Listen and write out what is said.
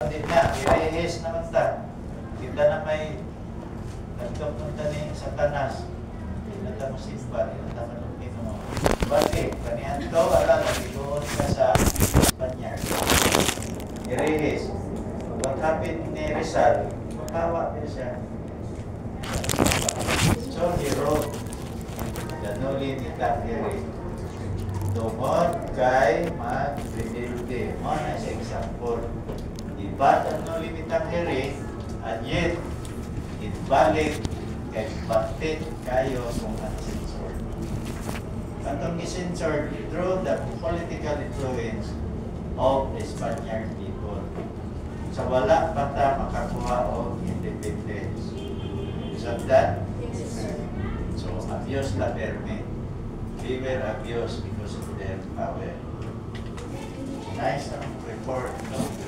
Hindi na, irehis naman ta. Kita na may nagkapunta ni Satanas. Inata mo simba, inata mo ng Pinoy. Bakit? Kanihan to, nagiguon ka sa Espanyol. Irehis. What happened ni Rizal? Makawa din siya. So he wrote the Noli Me Tangere. Tungod kay mag-rebelde. Mo na sa example. Ibat ang Noli Me Tangere, and yet, ibalik kay bakit kayo kung uncensored. Katong i-censored through the political influence of the Spaniard people. Sa wala pa ta makakuha o independence. Is that? Yes, sir. So, abuse la permit. They were abused because of their power. Nice report, no?